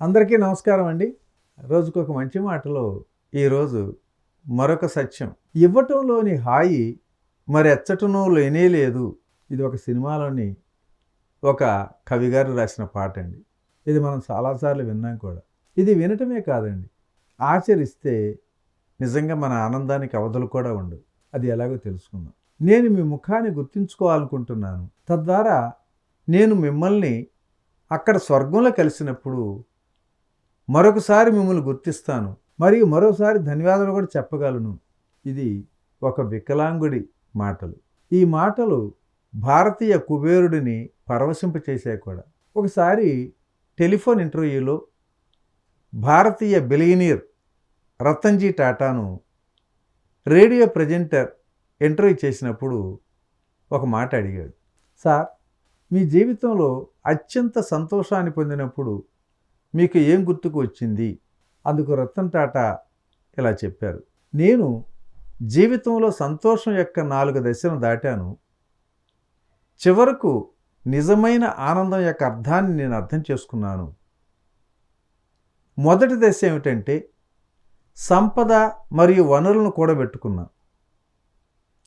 అందరికీ నమస్కారం అండి. రోజుకొక మంచి మాటలో ఈరోజు మరొక సత్యం. ఇవ్వటంలోని హాయి మరెచ్చటనో లేనేలేదు. ఇది ఒక సినిమాలోని ఒక కవిగారు రాసిన పాట అండి. ఇది మనం చాలాసార్లు విన్నాం కూడా. ఇది వినటమే కాదండి, ఆచరిస్తే నిజంగా మన ఆనందానికి అవధులు కూడా ఉండవు. అది ఎలాగో తెలుసుకుందాం. నేను మీ ముఖాన్ని గుర్తుంచుకోవాలనుకుంటున్నాను. తద్వారా నేను మిమ్మల్ని అక్కడ స్వర్గంలో కలిసినప్పుడు మరొకసారి మిమ్మల్ని గుర్తిస్తాను, మరియు మరోసారి ధన్యవాదాలు కూడా చెప్పగలను. ఇది ఒక వికలాంగుడి మాటలు. ఈ మాటలు భారతీయ కుబేరుడిని పరవశింపచేసాయి కూడా. ఒకసారి టెలిఫోన్ ఇంటర్వ్యూలో భారతీయ బిలియనీర్ రతన్జీ టాటాను రేడియో ప్రజెంటర్ ఇంటర్వ్యూ చేసినప్పుడు ఒక మాట అడిగాడు. సార్, మీ జీవితంలో అత్యంత సంతోషాన్ని పొందినప్పుడు మీకు ఏం గుర్తుకు వచ్చింది? అందుకు రతన్ టాటా ఇలా చెప్పారు. నేను జీవితంలో సంతోషం యొక్క 4 దశలను దాటాను. చివరకు నిజమైన ఆనందం యొక్క అర్థాన్ని నేను అర్థం చేసుకున్నాను. మొదటి దశ ఏమిటంటే సంపద మరియు వనరులను కూడబెట్టుకున్నా.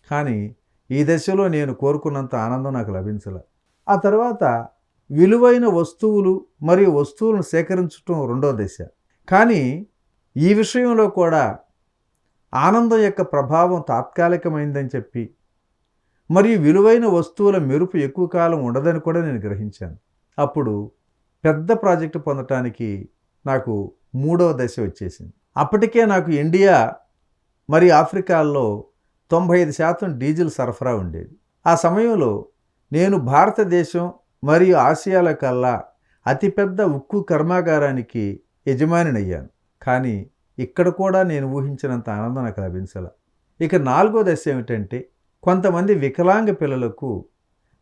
కానీ ఈ దశలో నేను కోరుకున్నంత ఆనందం నాకు లభించలే. ఆ తర్వాత విలువైన వస్తువులు మరియు వస్తువులను సేకరించడం రెండో దశ. కానీ ఈ విషయంలో కూడా ఆనందం యొక్క ప్రభావం తాత్కాలికమైందని చెప్పి, మరియు విలువైన వస్తువుల మెరుపు ఎక్కువ కాలం ఉండదని కూడా నేను గ్రహించాను. అప్పుడు పెద్ద ప్రాజెక్టు పొందటానికి నాకు మూడవ దశ వచ్చేసింది. అప్పటికే నాకు ఇండియా మరియు ఆఫ్రికాల్లో 95% డీజిల్ సరఫరా ఉండేది. ఆ సమయంలో నేను భారతదేశం మరియు ఆసియాల కల్లా అతిపెద్ద ఉక్కు కర్మాగారానికి యజమానినయ్యాను. కానీ ఇక్కడ కూడా నేను ఊహించినంత ఆనందం నాకు లభించాల. ఇక 4వ దశ ఏమిటంటే కొంతమంది వికలాంగ పిల్లలకు,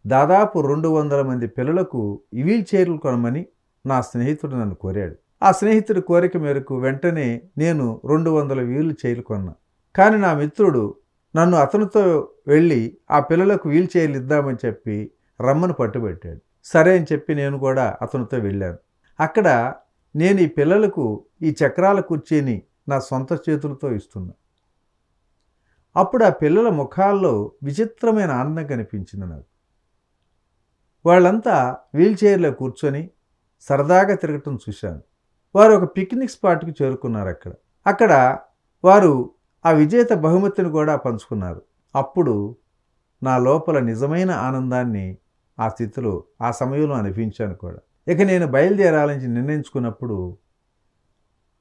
దాదాపు 200 మంది పిల్లలకు వీల్ చైర్లు కొనమని నా స్నేహితుడు నన్ను కోరాడు. ఆ స్నేహితుడి కోరిక మేరకు వెంటనే నేను 200 వీల్ చైర్లు కొన్నా. కానీ నా మిత్రుడు నన్ను అతనితో వెళ్ళి ఆ పిల్లలకు వీల్ చైర్లు ఇద్దామని చెప్పి రమ్మని పట్టుబట్టాడు. సరే అని చెప్పి నేను కూడా అతనితో వెళ్ళాను. అక్కడ నేను ఈ పిల్లలకు ఈ చక్రాల కుర్చీని నా సొంత చేతులతో ఇస్తున్నా. అప్పుడు ఆ పిల్లల ముఖాల్లో విచిత్రమైన ఆనందం కనిపించింది నాకు. వాళ్ళంతా వీల్ చైర్లో కూర్చొని సరదాగా తిరగటం చూశాను. వారు ఒక పిక్నిక్ స్పాట్కి చేరుకున్నారు. అక్కడ వారు ఆ విజేత బహుమతిని కూడా పంచుకున్నారు. అప్పుడు నా లోపల నిజమైన ఆనందాన్ని ఆ స్థితిలో ఆ సమయంలో అనిపించాను కూడా. ఇక నేను బయలుదేరాలని నిర్ణయించుకున్నప్పుడు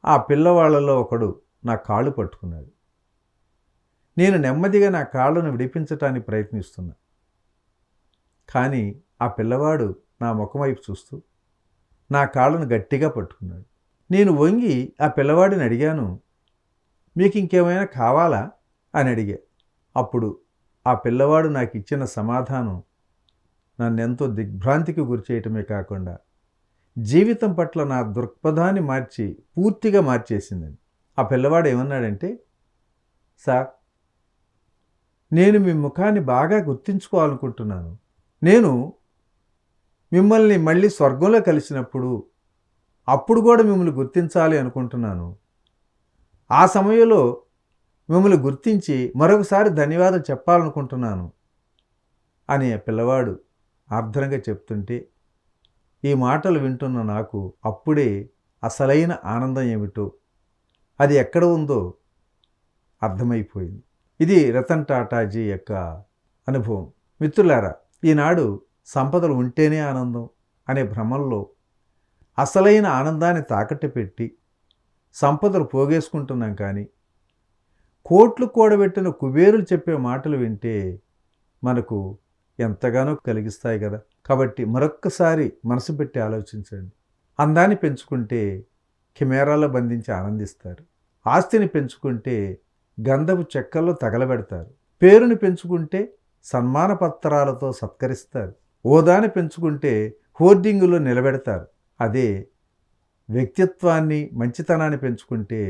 ఆ పిల్లవాళ్లలో ఒకడు నా కాళ్ళు పట్టుకున్నాడు. నేను నెమ్మదిగా నా కాళ్ళను విడిపించటానికి ప్రయత్నిస్తున్నా. కానీ ఆ పిల్లవాడు నా ముఖం వైపు చూస్తూ నా కాళ్ళను గట్టిగా పట్టుకున్నాడు. నేను వంగి ఆ పిల్లవాడిని అడిగాను, మీకు ఇంకేమైనా కావాలా అని అడిగా. అప్పుడు ఆ పిల్లవాడు నాకు ఇచ్చిన సమాధానం నన్నెంతో దిగ్భ్రాంతికి గురిచేయటమే కాకుండా జీవితం పట్ల నా దృక్పథాన్ని పూర్తిగా మార్చేసిందండి. ఆ పిల్లవాడు ఏమన్నాడంటే, సార్, నేను మీ ముఖాన్ని బాగా గుర్తుంచుకోవాలనుకుంటున్నాను. నేను మిమ్మల్ని మళ్ళీ స్వర్గంలో కలిసినప్పుడు అప్పుడు కూడా మిమ్మల్ని గుర్తించాలి అనుకుంటున్నాను. ఆ సమయంలో మిమ్మల్ని గుర్తించి మరొకసారి ధన్యవాదాలు చెప్పాలనుకుంటున్నాను అని పిల్లవాడు ఆర్ద్రంగా చెప్తుంటే, ఈ మాటలు వింటున్న నాకు అప్పుడే అసలైన ఆనందం ఏమిటో, అది ఎక్కడ ఉందో అర్థమైపోయింది. ఇది రతన్ టాటాజీ యొక్క అనుభవం. మిత్రులారా, ఈనాడు సంపదలు ఉంటేనే ఆనందం అనే భ్రమంలో అసలైన ఆనందాన్ని తాకట్టు పెట్టి సంపదలు పోగేసుకుంటున్నాం. కానీ కోట్లు కూడబెట్టిన కుబేరులు చెప్పే మాటలు వింటే మనకు ఎంతగానో కలిగిస్తాయి కదా. కాబట్టి మరొక్కసారి మనసు పెట్టి ఆలోచించండి. అందాన్ని పెంచుకుంటే కెమెరాలో బంధించి ఆనందిస్తారు. ఆస్తిని పెంచుకుంటే గంధపు చెక్కల్లో తగలబెడతారు. పేరుని పెంచుకుంటే సన్మాన పత్రాలతో సత్కరిస్తారు. హోదాని పెంచుకుంటే హోర్డింగులో నిలబెడతారు. అదే వ్యక్తిత్వాన్ని, మంచితనాన్ని పెంచుకుంటే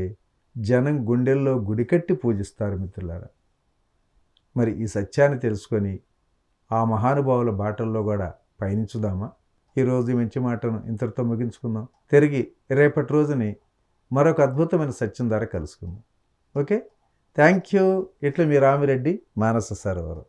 జనం గుండెల్లో గుడికట్టి పూజిస్తారు. మిత్రులారా, మరి ఈ సత్యాన్ని తెలుసుకొని ఆ మహానుభావుల బాటల్లో కూడా పయనించుదామా? ఈరోజు ఈ మంచి మాటను ఇంతటితో ముగించుకుందాం. తిరిగి రేపటి రోజుని మరొక అద్భుతమైన సత్యం ద్వారా కలుసుకుందాం. Okay, thank you. ఇట్లా మీ రామిరెడ్డి, మానస సరోవరం.